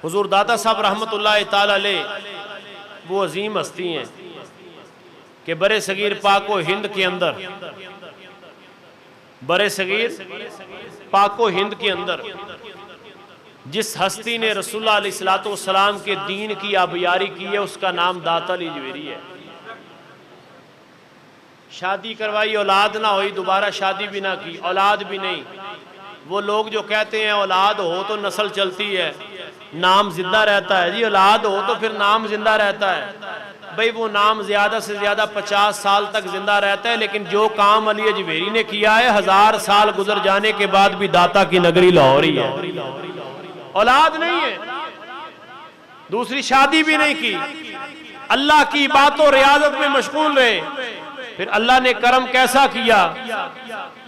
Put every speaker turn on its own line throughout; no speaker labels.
हुजूर दाता साहब रहमतुल्लाह ताला अलैह वो अजीम हस्ती हैं कि बरे सगीर पाको हिंद के अंदर, बरे सगीर पाको हिंद के अंदर जिस हस्ती ने रसूलुल्लाह अलैहिस्सलातु वस्सलाम के दीन की आबियारी की है उसका नाम दाता अली जवेरी है। शादी करवाई, औलाद ना हुई, दोबारा शादी भी ना की, औलाद भी नहीं। वो लोग जो कहते हैं औलाद हो तो नस्ल चलती है, नाम जिंदा रहता है। जी औलाद हो तो फिर नाम जिंदा रहता है। भाई वो नाम ज्यादा से ज्यादा 50 साल तक जिंदा रहता है, लेकिन जो काम अली अजमेरी ने किया है 1000 साल गुजर जाने के बाद भी दाता की नगरी लाहौर ही है। औलाद नहीं है, दूसरी शादी भी नहीं की, अल्लाह की बातों रियाजत में मशगूल रहे। फिर अल्लाह ने करम कैसा किया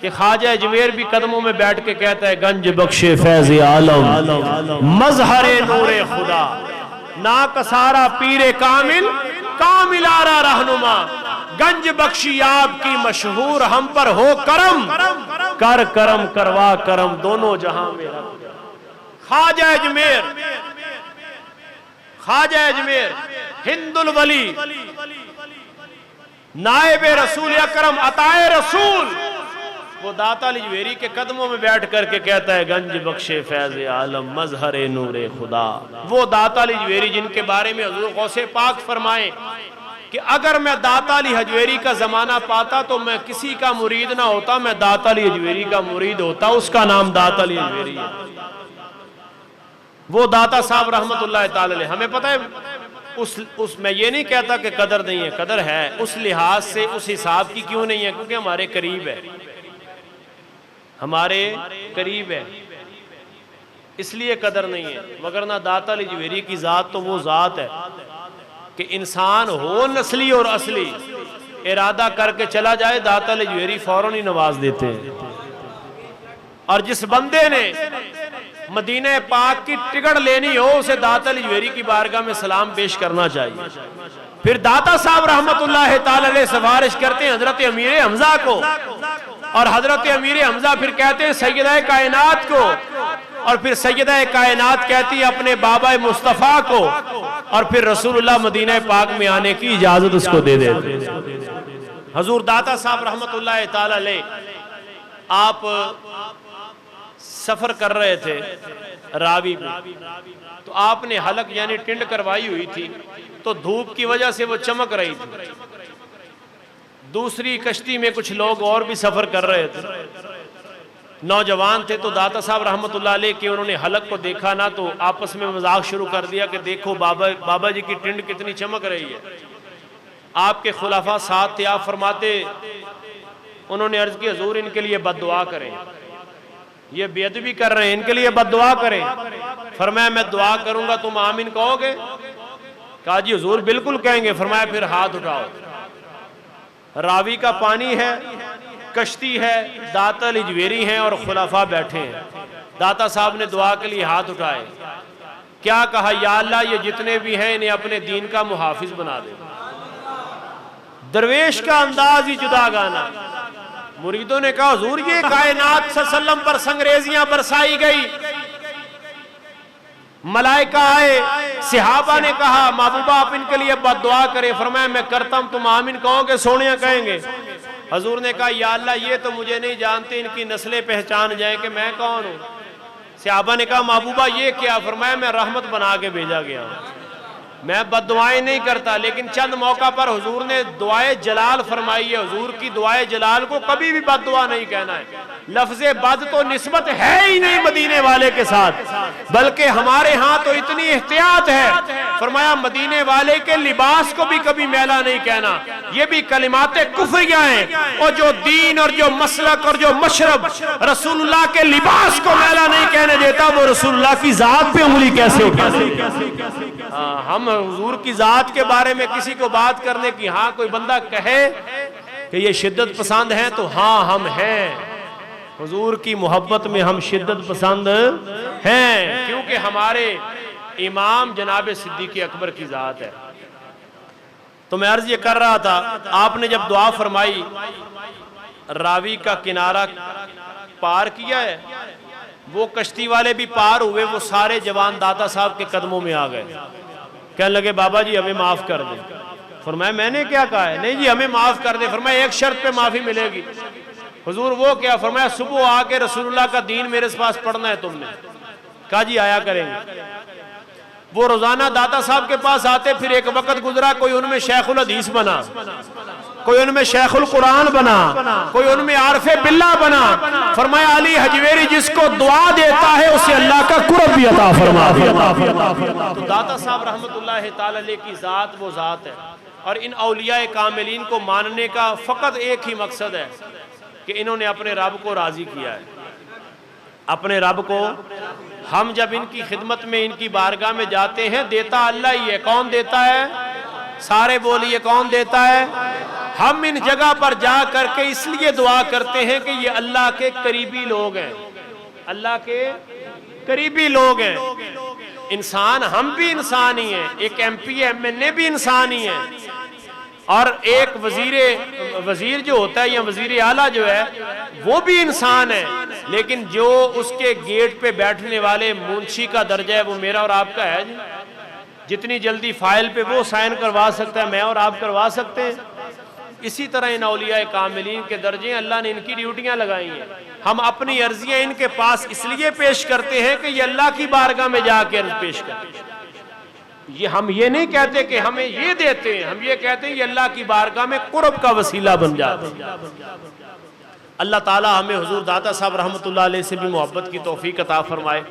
कि ख्वाजा अजमेर भी कदमों में बैठ के कहता है गंज बख्शे फैज़ आलम मजहरे नूरे खुदा ना कसारा पीरे कामिल कामिल आरा रहनुमा गंज बख्शी आपकी मशहूर हम पर हो करम कर करम करवा करम दोनों जहां में रख। ख्वाजा अजमेर, ख्वाजा अजमेर हिंदुल वली नायब रसूल अकरम अताए रसूल, वो दाता अली जवेरी के कदमों में बैठ करके कहता है गंज बख्शे फैज़ आलम मजहरे नूरे खुदा। वो दाता अली जवेरी जिनके बारे में हुजूर गौसे पाक फरमाए कि अगर मैं दाता अली हजवेरी का जमाना पाता तो मैं किसी का मुरीद ना होता, मैं दाता अली हजवेरी का मुरीद होता। उसका नाम दाता अली हजवेरी है। वो दाता साहब रहमतुल्लाह ताला अलैह, हमें पता है उस मैं ये नहीं कहता कि कदर नहीं है, कदर है। उस लिहाज से उस हिसाब की क्यों नहीं है, क्योंकि हमारे करीब है, हमारे करीब है, इसलिए कदर नहीं है। वगरना दाता अली जवेरी की जात तो वो जात है कि इंसान हो नस्ली और असली, इरादा करके चला जाए दाता अली जवेरी फौरन ही नवाज देते हैं। और जिस बंदे ने मदीने पाक की टिकट लेनी हो उसे दाता अली जवेरी की बारगाह में सलाम पेश करना चाहिए। फिर दाता साहब रहमतुल्लाह ताला अलैह सिफारिश करते हैं हजरत अमीर हमजा को, और हजरत अमीर हमजा फिर कहते हैं सैयदा कायनात को, और फिर सैयदा कायनात कहती है अपने बाबा मुस्तफ़ा को, और फिर रसूलुल्लाह मदीना पाक में आने की इजाजत उसको दे देते। हजूर दाता साहब रहमतुल्लाह ताला अलैह आप सफर कर रहे थे रावी में, तो आपने हलक यानी टिंड करवाई हुई थी, तो धूप की वजह से वो चमक रही थी। दूसरी कश्ती में कुछ लोग और भी सफर कर रहे थे, नौजवान थे। तो दाता साहब रहमतुल्लाह अलैह के उन्होंने हलक को देखा ना, तो आपस में मजाक शुरू कर दिया कि देखो बाबा जी की टिंड कितनी चमक रही है। आपके खुलाफा साथ थे, आप फरमाते, उन्होंने अर्ज की हुजूर इनके लिए बद्दुआ करें, ये बेअदबी कर रहे हैं, इनके लिए बद्दुआ करें। फरमाया मैं दुआ करूंगा, तुम आमीन कहोगे? कहा जी हुजूर बिल्कुल कहेंगे। फरमाया फिर हाथ उठाओ। रावी का पानी है, कश्ती है, दाता अली जवेरी हैं और खुलाफा बैठे हैं। दाता साहब ने दुआ के लिए हाथ उठाए, क्या कहा, या अल्लाह ये जितने भी हैं इन्हें अपने दीन का मुहाफिज बना दे। दरवेश का अंदाज ही जुदा गाना। मुरीदों ने कहा हुजूर ये कायनात सल्लम पर संगरेजियां बरसाई गई, मलाइका आए, सहाबा ने कहा महबूबा आप इनके लिए बद्दुआ करें। फरमाया मैं करता हूं, तुम आमीन कहोगे? सोनिया कहेंगे। हजूर ने कहा या अल्लाह ये तो मुझे नहीं जानते, इनकी नस्लें पहचान जाए कि मैं कौन हूं। सहाबा ने कहा महबूबा ये क्या? फरमाया मैं रहमत बना के भेजा गया हूं, मैं बद्दुआएं नहीं करता। लेकिन चंद मौका पर हुजूर ने दुआए जलाल फरमाई है। हुजूर की दुआए जलाल को कभी भी बद्दुआ नहीं कहना है। लफ्ज़े बद तो निस्बत है ही नहीं मदीने वाले के साथ, बल्कि हमारे यहाँ तो इतनी एहतियात है। फरमाया मदीने वाले के लिबास को भी कभी मैला नहीं कहना, ये भी कलिमाते कुफ्रिया हैं। और जो दीन और जो मसलक और जो मशरब रसूलुल्लाह के लिबास को मैला नहीं कहने देता, वो रसूलुल्लाह की जात पे उंगली कैसे उठा। हम हुजूर की जात के बारे में किसी को बात करने की, हाँ कोई बंदा कहे कि ये शिद्दत पसंद है तो हाँ हम हैं। हुजूर की मोहब्बत में हम शिद्दत पसंद हैं, क्योंकि हमारे इमाम जनाब सिद्दीक़ अकबर की जात है। तो मैं अर्ज ये कर रहा था, आपने जब दुआ फरमाई, रावी का किनारा पार किया है, वो कश्ती वाले भी पार हुए, वो सारे जवान दाता साहब के कदमों में आ गए। कहने लगे बाबा जी हमें माफ कर दें। फरमाया मैंने क्या कहा है? नहीं जी हमें माफ कर दे। फरमाया एक शर्त पे माफी मिलेगी। हुजूर वो क्या? फरमाया सुबह आके रसूलुल्लाह का दीन मेरे पास पढ़ना है तुमने। कहा जी आया करेंगे। वो रोजाना दाता साहब के पास आते। फिर एक वक्त गुजरा, कोई उनमें शेखुल हदीस बना, कोई उनमें शेखुल कुरान बना, कोई उनमें आरफे बिल्ला बना। फरमाया अली हजवेरी जिसको दुआ देता है उसे अल्लाह का कुर्ब भी अता फरमा देता। तो दाता साहब रहमतुल्लाह ताला अलैह की जात वो जात है। और इन औलिया कामिलीन को मानने का फकत एक ही मकसद है कि इन्होंने अपने रब को राजी किया है। अपने रब को हम जब इनकी खिदमत में, इनकी बारगाह में जाते हैं, देता अल्लाह ही है। कौन देता है? सारे बोलिए कौन देता है? हम इन जगह पर जा करके इसलिए दुआ करते हैं कि ये अल्लाह के करीबी लोग हैं, अल्लाह के करीबी लोग हैं। इंसान, हम भी इंसान ही हैं, एक MP MNA भी इंसान ही है, और एक वजीर जो होता है या वजीर आला जो है वो भी इंसान है। लेकिन जो उसके गेट पे बैठने वाले मुंशी का दर्जा है वो मेरा और आपका है। जितनी जल्दी फाइल पे वो साइन करवा सकता है, मैं और आप करवा सकते हैं। इसी तरह इन औलिया कामिलीन के दर्जे अल्लाह ने इनकी ड्यूटियां लगाई हैं। हम अपनी अर्जियां इनके पास इसलिए पेश करते हैं कि ये अल्लाह की बारगाह में जाके अर्ज पेश करें। ये हम ये नहीं कहते कि हमें ये देते हैं, हम ये कहते हैं ये अल्लाह की बारगाह में कुर्ब का वसीला बन जाते हैं। अल्लाह ताला हमें हुजूर दाता साहब रहमतुल्लाह अलैह से भी मोहब्बत की तौफीक अता फरमाए।